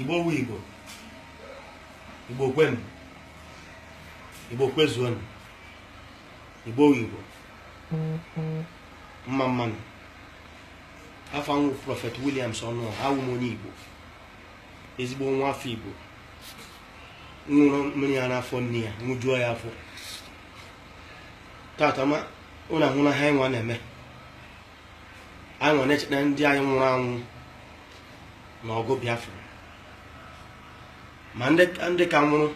Igbo wu Igbo, Igbo kwenu, Igbo kwezuonu, Igbo wu Igbo, mma mmanụ. Afọ anwụ Prophet Williams ọnụ awụ m onye Igbo, ezigbo nwa afọ Igbo, nwụrụ mmiri ya n'afọ nne ya, nwụjuo ya afọ. Tata ma ụlọ ahụla ha nwa na-eme, anyị nwa na-echeta ndị anyị nwụrụ anwụ n'ọgụ Biafra, ma ndị ka nwụrụ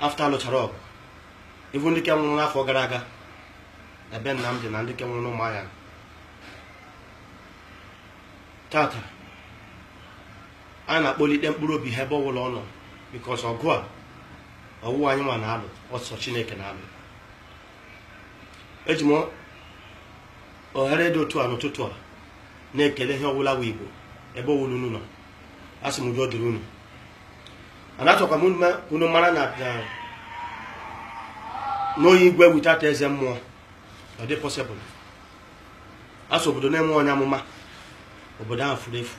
after alụchara ọgụ, ibu ndị ka nwụrụ n'afọ gara aga na be Nnamdi na ndị ka nwụrụ n'ụmụahịa. Tata anyị na-akpọlite mkpụrụ obi ha ebe ọbụla ọ nọ, because ọgụ a ọwụwa anyị nwa na-alụ, ọsọ Chineke na-alụ. Eji m ohere dị otu a n'ụtụtụ a na-ekele ihe ọbụla wụ Igbo ebe ọwụla unu nọ, asị m udo dịrị unu. Ana achọkwa m unu mara na n'oyi igwe without eze mmụọ ọ dị possible. Asụ obodo na-enwe onye amụma, obodo ahụ furu efu.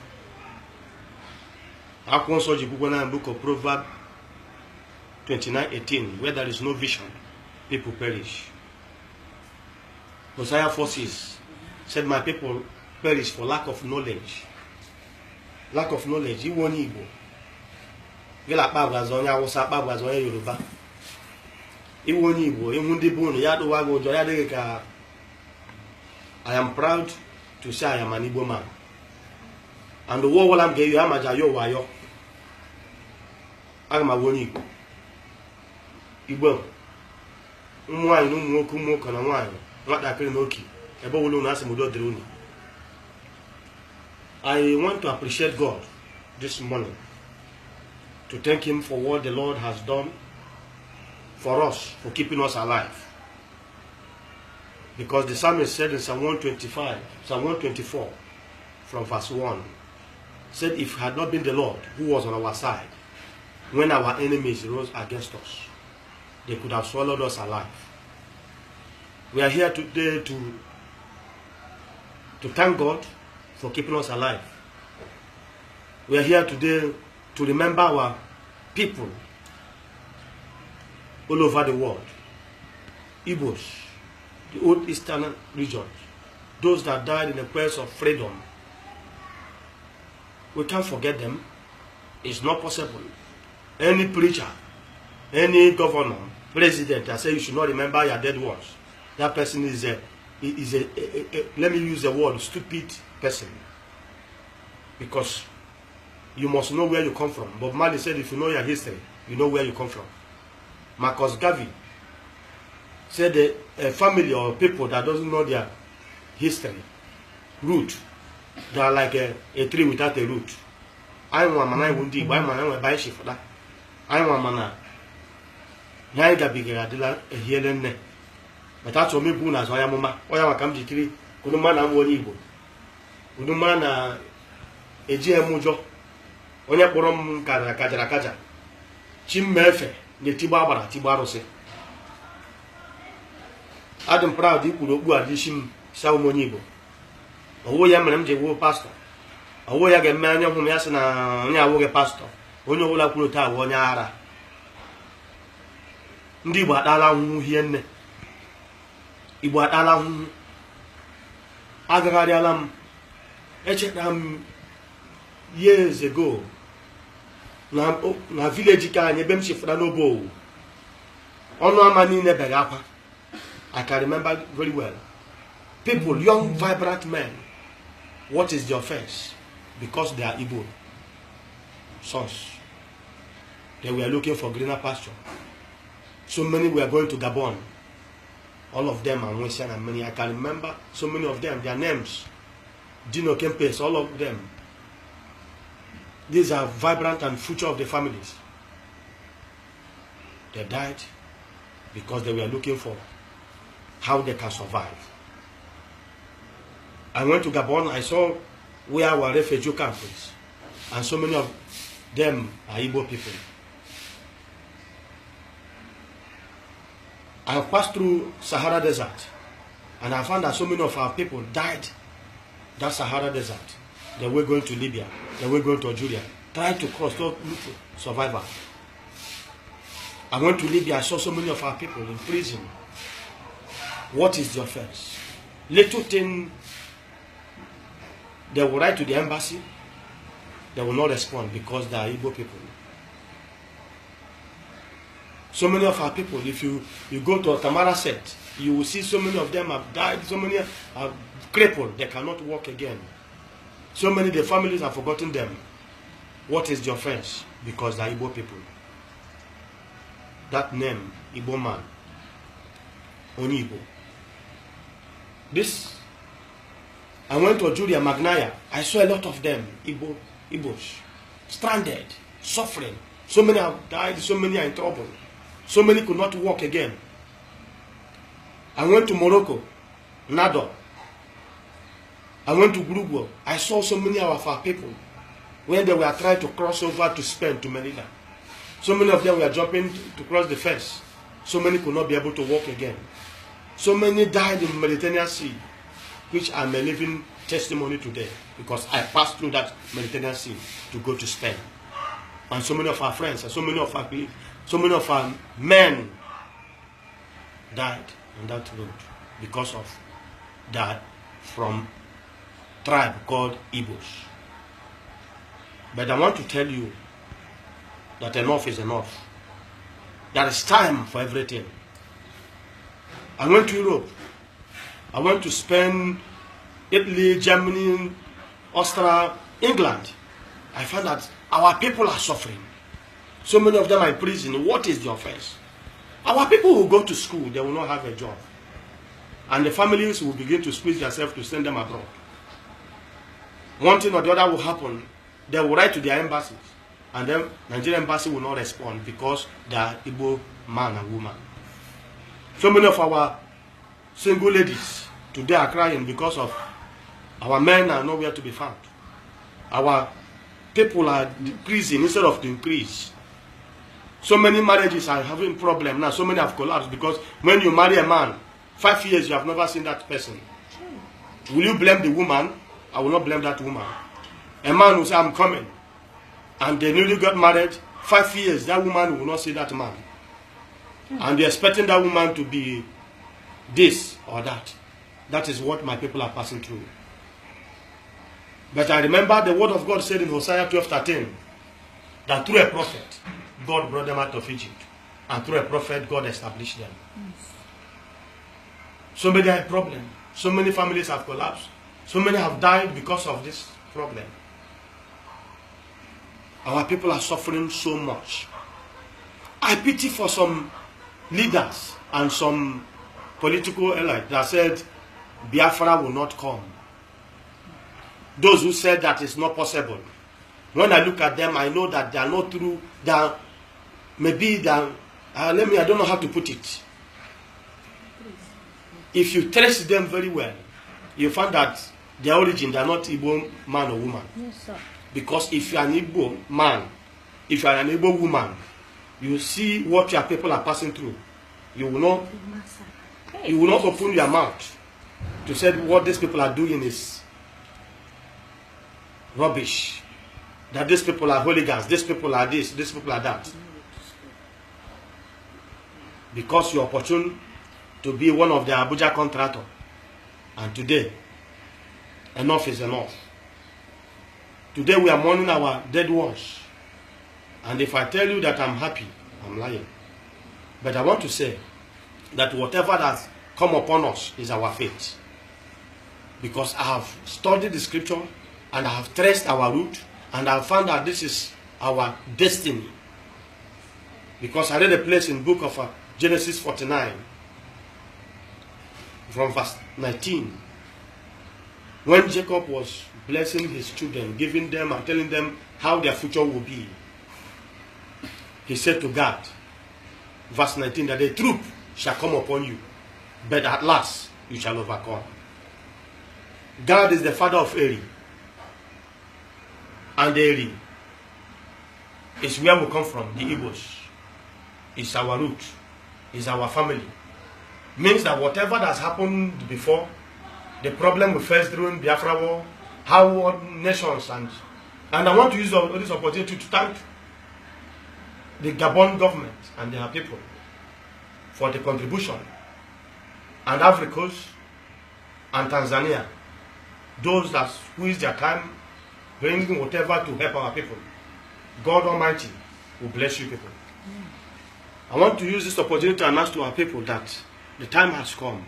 Akwụkwọ nsọ ji kwukwe na book of Proverbs 29:18, where there is no vision, people perish. Hosea 4:6 said, my people perish for lack of knowledge. Lack of knowledge. Iwu onye Igbo gịla akpa agwazi onye Awụsa, akpa agwazi onye Yoruba. Iwu onye Igbo ihu ndị bụ unu ya dụwa gị ụjọ, ya dịghị ka I am proud to say I am an Igbo man, and the world I'm ga-eyo amaja yo wayo. Aga m agwa onye Igbo, Igbo nwaanyị na ụmụ nwoke, ụmụ nwoke na nwaanyị, nwatakịrị na oke, ebe ọbụla unu asị m udo dịrị unu. I want to appreciate God this morning, to thank Him for what the Lord has done for us, for keeping us alive. Because the psalmist said in Psalm 124, from verse 1, said, if it had not been the Lord who was on our side, when our enemies rose against us, they could have swallowed us alive. We are here today to thank God for keeping us alive. We are here today to remember our people all over the world, Igbos, the old eastern regions, those that died in the quest of freedom. We can't forget them. It's not possible. Any preacher, any governor, president that say you should not remember your dead ones, that person is a let me use the word, stupid person. Because you must know where you come from. Bob Marley said, if you know your history, you know where you come from. Marcus Garvey said a family or people that doesn't know their history, root, they are like a tree without a root. I want mana wundi, why mana buy she for that? I want mana. Nyaiga bigera dila hielenne. But that's what me buna so ayamuma. Oya wakamji tiri kunuma na mwoni Igbo. Kunuma na eji emujo. Onye kpọrọ m kajara kaja. Chimmefe nye tigba agbara tigba arụsị. Adịm proud ikwuru okpu adịshi m sa onye Igbo. Owo ya mere m ji wuo pastor. Owo ya ga-eme anya hụ m ya sị na onye awụghị pastor. Onye ọbụla kwuru taa bụ onye ara. Ndị Igbo atala ahụhụ hie nne. Igbo atala ahụhụ. Agagharịala m. Echetara m years ago na village ka anyị ebe m chefura n'obo ọnụ ama niile bere akwa. I can remember very well. People, young, vibrant men, what is the offense? Because they are Igbo sons. They were looking for greener pasture. So many were going to Gabon. All of them are Western and many. I can remember so many of them, their names. Dino Kempes, all of them. These are vibrant and future of the families. They died because they were looking for how they can survive. I went to Gabon, I saw where our refugee camp is. And so many of them are Igbo people. I have passed through Sahara Desert, and I found that so many of our people died that Sahara Desert. They were going to Libya, they were going to Algeria, trying to cross to look for survivor. I went to Libya. I saw so many of our people in prison. What is the offense? Little thing, they will write to the embassy. They will not respond because they are Igbo people. So many of our people, if you go to Tamara set, you will see so many of them have died, so many are crippled, they cannot walk again. So many, the families have forgotten them. What is the offense? Because they are Igbo people. That name, Igbo man, Onibo. This, I went to Julia Magnaya. I saw a lot of them, Igbos, stranded, suffering. So many have died, so many are in trouble. So many could not walk again. I went to Morocco, Nado. I went to Gurugwa. I saw so many of our people when they were trying to cross over to Spain, to Melilla. So many of them were jumping to cross the fence. So many could not be able to walk again. So many died in the Mediterranean Sea, which I'm a living testimony today because I passed through that Mediterranean Sea to go to Spain. And so many of our friends and so many of our men died on that road because of that from tribe called Igbos. But I want to tell you that enough is enough. There is time for everything. I went to Europe. I went to Spain, Italy, Germany, Austria, England. I found that our people are suffering. So many of them are in prison. What is the offense? Our people will go to school, they will not have a job. And the families will begin to squeeze themselves to send them abroad. One thing or the other will happen. They will write to their embassies. And then Nigerian embassy will not respond because they are Igbo man and woman. So many of our single ladies today are crying because of our men are nowhere to be found. Our people are decreasing instead of to increase. So many marriages are having problems now. So many have collapsed because when you marry a man, 5 years you have never seen that person. Will you blame the woman? I will not blame that woman. A man will say, I'm coming. And they newly got married, 5 years, that woman will not see that man. And they're expecting that woman to be this or that. That is what my people are passing through. But I remember the word of God said in Hosea 12:13 that through a prophet, God brought them out of Egypt. And through a prophet, God established them. So many have problems. So many families have collapsed. So many have died because of this problem. Our people are suffering so much. I pity for some leaders and some political elites that said Biafra will not come. Those who said that it's not possible. When I look at them, I know that they are not true. They are, maybe they are, I don't know how to put it. If you trace them very well, you find that their origin, they are not Igbo man or woman. Yes, sir. Because if you are an Igbo man, if you are an Igbo woman, you see what your people are passing through. You will not open your mouth to say what these people are doing is rubbish. That these people are hooligans, these people are this, these people are that. Because you're opportune to be one of the Abuja contractors. And today, enough is enough. Today we are mourning our dead ones. And if I tell you that I'm happy, I'm lying. But I want to say that whatever has come upon us is our fate. Because I have studied the scripture and I have traced our root and I have found that this is our destiny. Because I read a place in the book of Genesis 49 from verse 19. When Jacob was blessing his children, giving them and telling them how their future will be, he said to God, verse 19, that the troop shall come upon you, but at last you shall overcome. God is the father of Eri. And Eri is where we come from, the Igbos. It's our root. It's our family. Means that whatever has happened before, the problem we faced during Biafra War, how nations and And I want to use this opportunity to thank the Gabon government and their people for the contribution, and Africa Coast and Tanzania, those that squeeze their time, bringing whatever to help our people. God Almighty will bless you people. I want to use this opportunity to announce to our people that the time has come.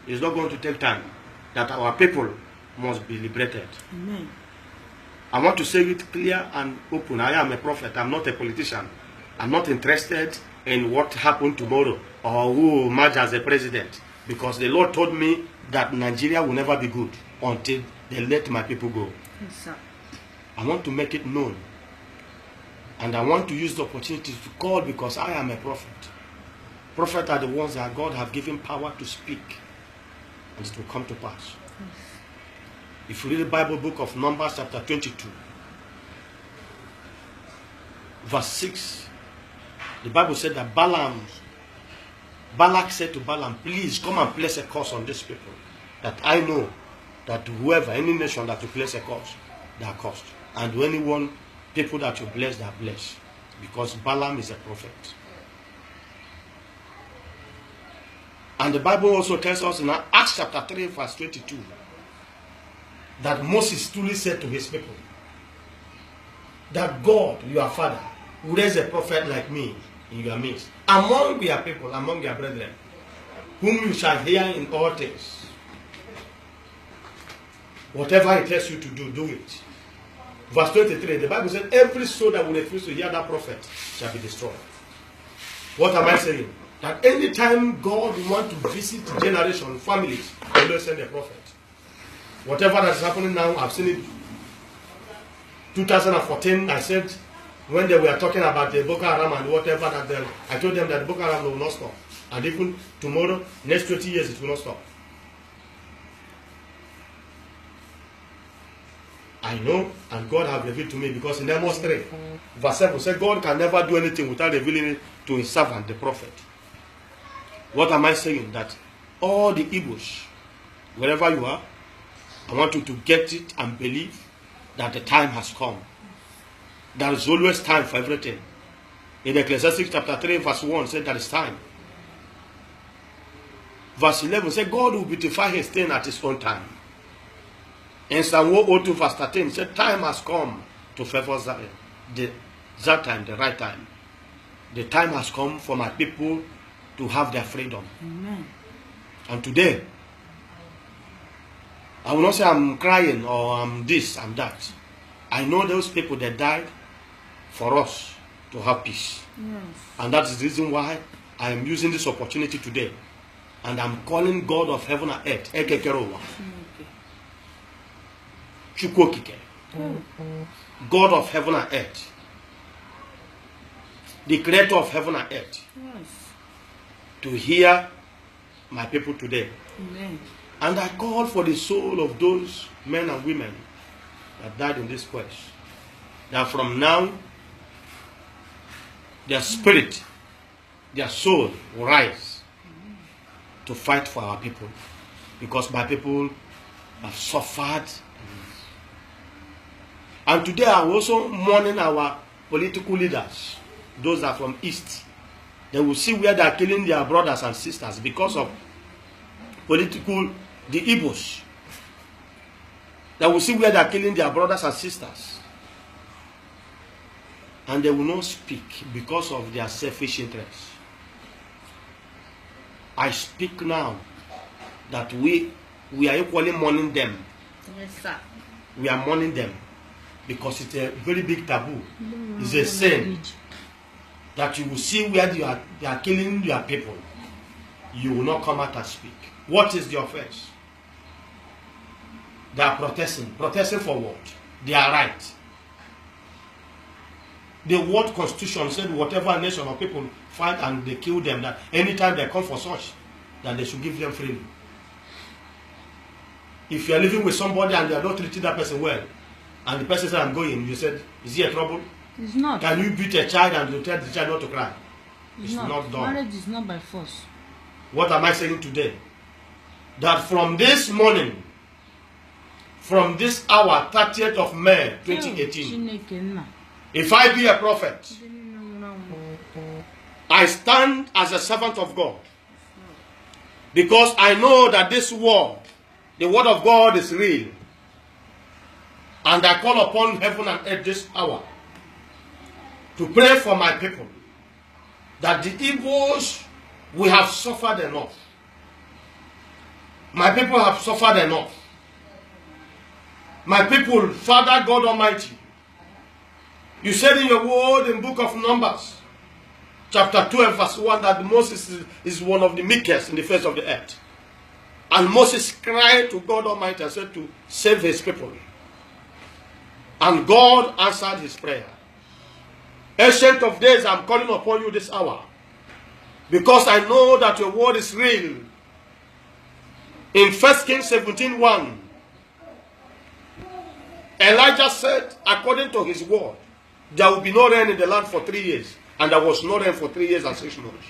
It's not going to take time, that our people must be liberated. Amen. I want to say it clear and open. I am a prophet. I'm not a politician. I'm not interested in what happened tomorrow or who will emerge as a president, because the Lord told me that Nigeria will never be good until they let my people go. Yes, sir. I want to make it known. And I want to use the opportunity to call, because I am a prophet. Prophets are the ones that God have given power to speak, and it will come to pass. Yes. If you read the Bible book of Numbers chapter 22, verse 6, the Bible said that Balak said to Balaam, please come and place a curse on these people, that I know that whoever, any nation that will place a curse, they are cursed. And anyone, people that you bless, they are blessed. Because Balaam is a prophet. And the Bible also tells us in Acts chapter 3 verse 22 that Moses truly said to his people that God, your father, will raise a prophet like me in your midst, among your people, among your brethren, whom you shall hear in all things. Whatever he tells you to do, do it. Verse 23, the Bible said, every soul that will refuse to hear that prophet shall be destroyed. What am I saying? That anytime God wants to visit generation, families, he will send a prophet. Whatever that is happening now, I've seen it. 2014, I said, when they were talking about the Boko Haram and whatever, that I told them that the Boko Haram will not stop. And even tomorrow, next 20 years, it will not stop. I know, and God has revealed to me, because in Amos 3, verse 7 said, God can never do anything without revealing it to his servant, the prophet. What am I saying? That all the Igbos, wherever you are, I want you to get it and believe that the time has come. There is always time for everything. In Ecclesiastes chapter 3, verse 1 said that it's time. Verse 11 said, God will beautify his thing at his own time. In Psalm 102 verse 13 said, time has come to favor Zion. That time, the right time. The time has come for my people to have their freedom. Amen. And today, I will not say I'm crying or I'm this, I'm that. I know those people that died for us to have peace. Yes. And that is the reason why I am using this opportunity today. And I'm calling God of heaven and earth, Ekekerowa. Chukwokike. God of heaven and earth. The creator of heaven and earth. Yes. To hear my people today. Amen. And I call for the soul of those men and women that died in this quest. That from now, their spirit, their soul will rise to fight for our people. Because my people have suffered. And today I'm also mourning our political leaders. Those are from East. They will see where they are killing their brothers and sisters because of political, the Igbos. They will see where they are killing their brothers and sisters. And they will not speak because of their selfish interests. I speak now that we are equally mourning them. Yes, sir. We are mourning them because it's a very big taboo. It's a sin that you will see where they are killing their people. You will not come out and speak. What is the offense? They are protesting. Protesting for what? They are right. The world constitution said whatever nation or people fight and they kill them, that anytime they come for such, that they should give them freely. If you are living with somebody and they are not treating that person well, and the person said, I'm going, you said, is he a trouble? It's not. Can you beat a child and you tell the child not to cry? It's not done. Marriage is not by force. What am I saying today? That from this morning, from this hour, 30th of May, 2018, if I be a prophet, I stand as a servant of God. Because I know that this word, the word of God, is real. And I call upon heaven and earth this hour to pray for my people, that the evils we have suffered enough. My people have suffered enough. My people, Father God Almighty, you said in your word in book of Numbers, chapter 12, verse 1, that Moses is one of the meekest in the face of the earth. And Moses cried to God Almighty and said to save his people. And God answered his prayer. Ancient of days, I'm calling upon you this hour, because I know that your word is real. In 1 Kings 17:1, Elijah said, according to his word, there will be no rain in the land for 3 years. And there was no rain for 3 years and 6 months.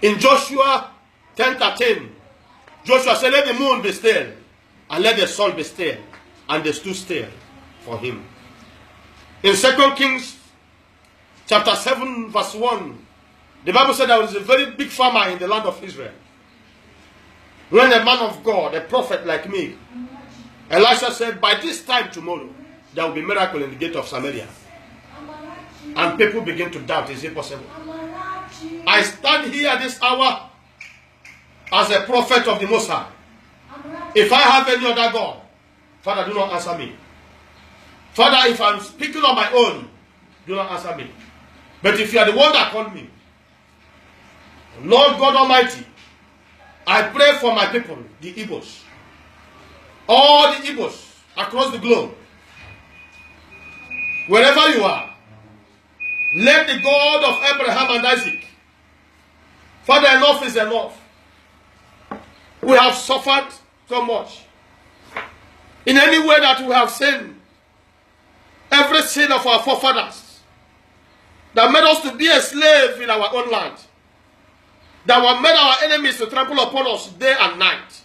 In Joshua 10:13, Joshua said, let the moon be still, and let the sun be still. And they stood still for him. In 2 Kings chapter 7, verse 1, the Bible said there was a very big farmer in the land of Israel. When a man of God, a prophet like me, Elisha said, by this time tomorrow, there will be miracle in the gate of Samaria. And people begin to doubt, is it possible? I stand here this hour as a prophet of the Most High. If I have any other God, Father, do not answer me. Father, if I'm speaking on my own, do not answer me. But if you are the one that called me, Lord God Almighty, I pray for my people, the Igbos. All the Igbos across the globe. Wherever you are, let the God of Abraham and Isaac, Father, enough is enough. We have suffered so much. In any way that we have sinned, every sin of our forefathers that made us to be a slave in our own land, that made our enemies to trample upon us day and night.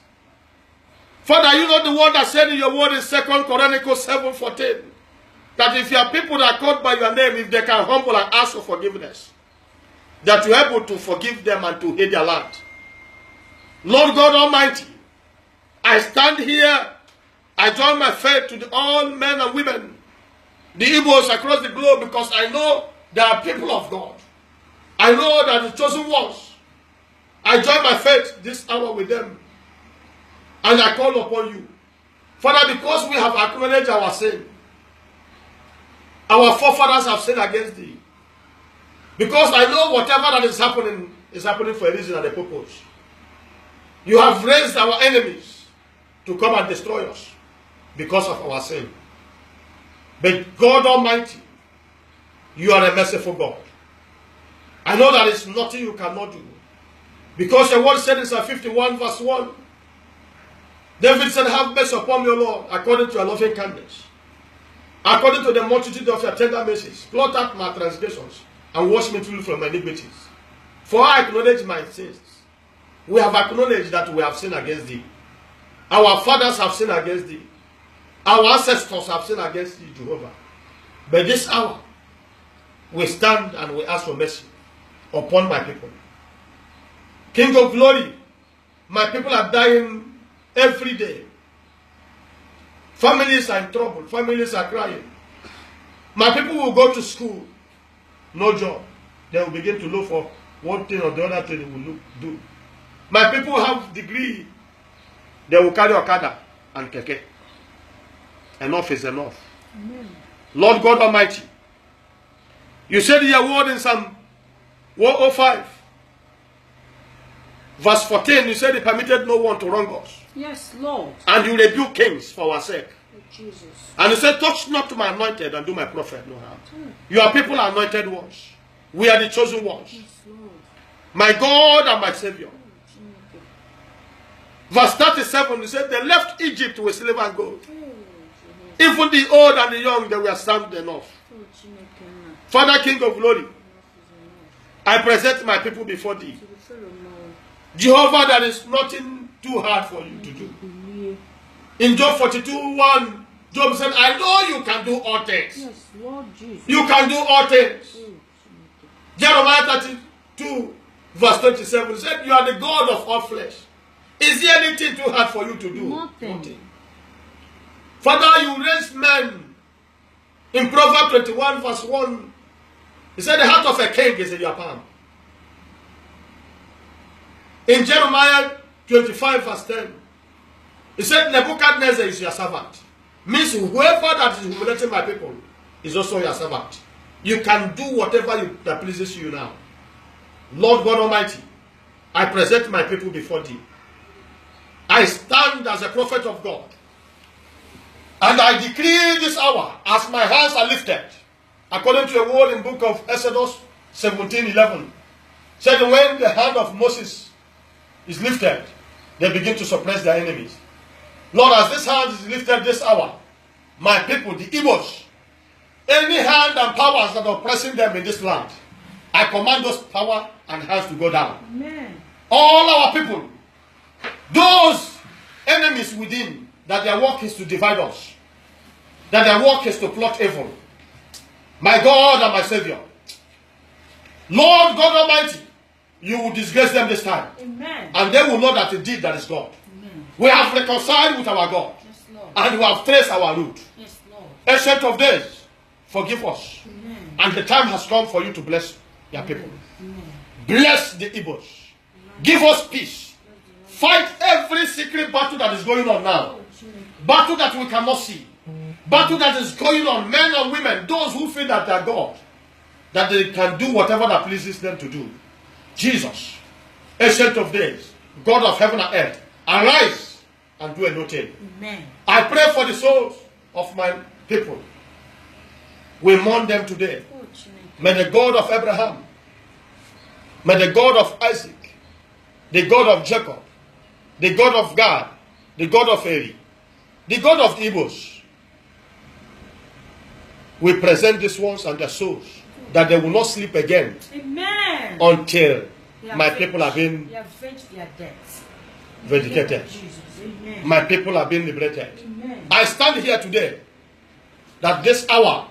Father, you know the word that said in your word in 2 Chronicles 7:14, that if your people that are called by your name, if they can humble and ask for forgiveness, that you are able to forgive them and to heal their land. Lord God Almighty, I stand here, I join my faith to all men and women, the Igbos across the globe, because I know they are people of God. I know that the chosen ones. I join my faith this hour with them. And I call upon you. Father, because we have acknowledged our sin, our forefathers have sinned against thee. Because I know whatever that is happening for a reason and a purpose. You have raised our enemies to come and destroy us because of our sin. But God Almighty, you are a merciful God. I know there is nothing you cannot do. Because your word said in Psalm 51 verse 1, David said, have mercy upon me, O Lord, according to your loving kindness. According to the multitude of your tender mercies, blot out my transgressions and wash me truly from my iniquities. For I acknowledge my sins. We have acknowledged that we have sinned against thee. Our fathers have sinned against thee. Our ancestors have sinned against thee, Jehovah. But this hour, we stand and we ask for mercy upon my people. King of glory, my people are dying every day. Families are in trouble. Families are crying. My people will go to school, no job. They will begin to look for one thing or the other thing they will do. My people have degree. They will carry Okada and Keke. Enough is enough. Amen. Lord God Almighty, you said in your word in Psalm 105, verse 14, you said you permitted no one to wrong us. Yes, Lord. And you rebuke kings for our sake. Jesus. And you said, touch not to my anointed and do my prophet no harm. Your people are anointed ones. We are the chosen ones. Yes, Lord. My God and my Savior. Verse 37, you said, they left Egypt with silver and gold. Even the old and the young, they were sound enough. Father, King of glory, I present my people before thee. Jehovah, there is nothing too hard for you to do. In Job 42:1, Job said, I know you can do all things. Yes, Lord Jesus. You can do all things. Oh, Jeremiah 32, verse 27 said, you are the God of all flesh. Is there anything too hard for you to do? Nothing. Father, you raised men. In Proverbs 21, verse 1, he said, the heart of a king is in your palm. In Jeremiah 25, verse 10, he said, Nebuchadnezzar is your servant. Means whoever that is humiliating my people is also your servant. You can do whatever that pleases you now. Lord God Almighty, I present my people before thee. I stand as a prophet of God. And I decree this hour, as my hands are lifted, according to a word in book of Exodus 17:11, said when the hand of Moses is lifted, they begin to suppress their enemies. Lord, as this hand is lifted this hour, my people, the Igbos, any hand and powers that are oppressing them in this land, I command those power and hands to go down. Amen. All our people, those enemies within, that their work is to divide us, that their work is to plot evil. My God and my Savior, Lord God Almighty, you will disgrace them this time. Amen. And they will know that indeed that is God. Amen. We have reconciled with our God. Yes, Lord. And we have traced our route. Yes, Lord. Ancient of days, forgive us. Amen. And the time has come for you to bless your people. Amen. Bless the Igbos. Give us peace. Fight every secret battle that is going on now. Battle that we cannot see. Battle that is going on, men and women, those who feel that they are God, that they can do whatever that pleases them to do. Jesus, Ancient of days, God of heaven and earth, arise and do a new thing. Amen. I pray for the souls of my people. We mourn them today. Oh, Chineke. May the God of Abraham, may the God of Isaac, the God of Jacob, the God of God, the God of Eri, the God of Igbos, we present these ones and their souls, that they will not sleep again Amen. until They my have people have been They have avenged their deaths. vindicated. Jesus. Amen. My people have been liberated. Amen. I stand here today that this hour,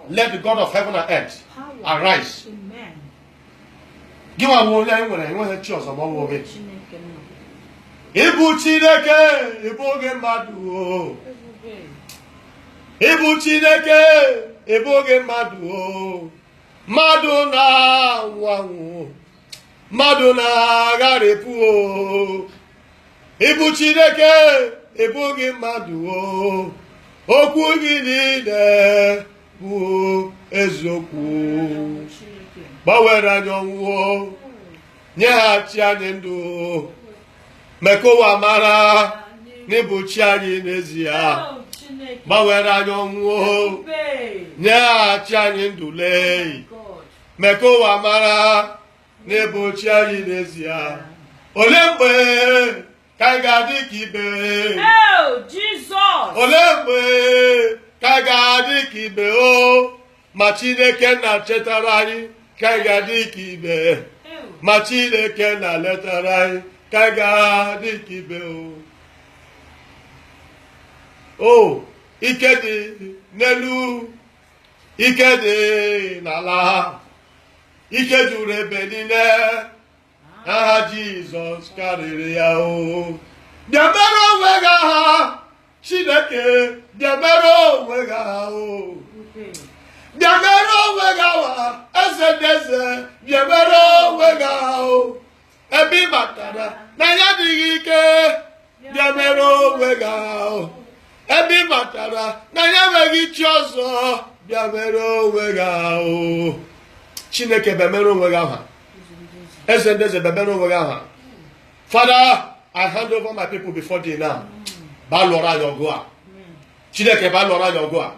let the God of heaven and earth Power. arise. Amen. Give a word, Chineke. Chineke. Ibu Chineke, Ibu Gemadu. Ibu Chineke, Ibu Gemadu. Madonna wangu. Madonna garepu. Ibu Chineke, Ibu Gemadu. Okwu gị niile bụ eziokwu. Gbanwere anyị ọnwụ, nyeghachi anyị ndụ, mee ka ụwa mara na ị bụ chi anyị n'ezie. Gbanwere anyị ọnwụ, nyeghachi anyị ndụ lee, mee ka ụwa mara na ị bụ chi anyị n'ezie. Olee mgbe ka anyị ga-adị ka ibe? Oh, Jesus! Olee mgbe ka anyị ga-adị ka ibe o? Ma Chineke na-chetara anyị ka anyị ga-adị ka ibe. Ma Chineke na-letara anyị ka anyị ga-adị ka ibe o. O, ike dị n'elu, ike dị n'ala, ike juru ebe niile. Aha Jizọs karịrị ya o. Bịa mere onwe gị aha, Chineke, bịa mere onwe gị aha o. Bịa mere onwe gị aha, eze ndị eze, bịa mere onwe gị aha o. Ebe ị matara na ya adịghị ike, bịa mere onwe gị aha o. Ebe ị matara na ya enweghị chi ọzọ, bịa mere onwe gị aha o. Chineke, bịa mere onwe gị aha. Eze ndị eze, bịa mere onwe gị aha. Father, I hand over my people before thee now. Ba lụọrọ anyị ọgụ a. Chineke, ba lụọrọ anyị ọgụ a.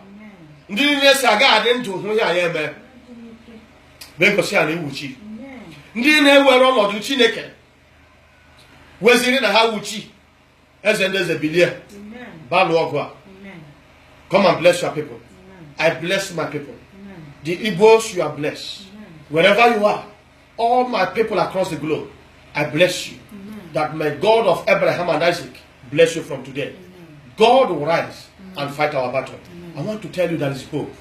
Ndị niile si aga adị ndụ hụ ya ya eme. Bee gosi anyị iwuchi. Ndị na-ewere ọnọdụ Chineke weziri na ha wuchi. Eze ndị eze bilie. Ba lụọ ọgụ a. Come and bless your people. I bless my people. The Igbos, you are blessed. Wherever you are, all my people across the globe, I bless you. That my God of Abraham and Isaac bless you from today. God will rise and fight our battle. I want to tell you there is hope.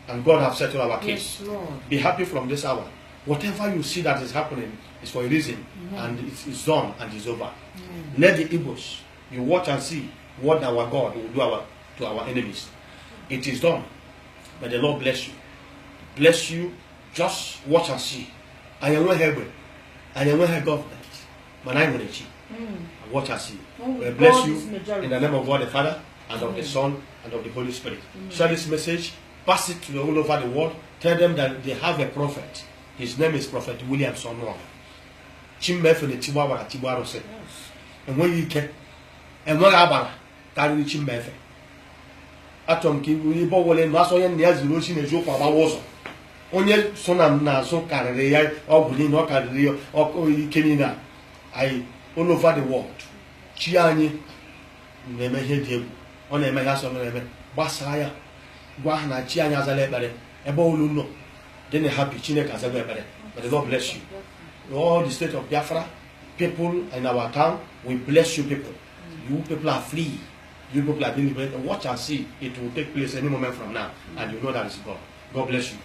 And God has settled our case. Yes, Lord. Be happy from this hour. Whatever you see that is happening is for a reason. And it's done and it's over. Let the Igbos, you watch and see what our God will do to our enemies. It is done. May the Lord bless you. Bless you. Just watch and see. I am not here. I am not here government. But I am going to watch and see. May bless you in the name of God the Father and of the Son and of the Holy Spirit. Share this message. Pass it to all over the world. Tell them that they have a prophet. His name is Prophet William Sonwa. Chimmefe ne Tiwawara Tiwarose. And when you can, and when Abara, carry Chimmefe. Atom King, we bought one and Masoyan Niaz Lucian and Joe Pabawoso. Only Sonam Naso Carrea or Gulin or Carrea or Kenina. I all over the world. Chiani, never heard him. On a Mayason, Basaya. Guahana Chianya Zalebare, Eboluno, then a happy Chinek as a Webere. But the Lord bless you. All the state of Biafra, people in our town, we bless you people. You people are free. You people are being liberated. Watch and see. It will take place any moment from now. And you know that is God. God bless you.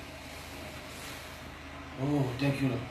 Oh, thank you, Lord.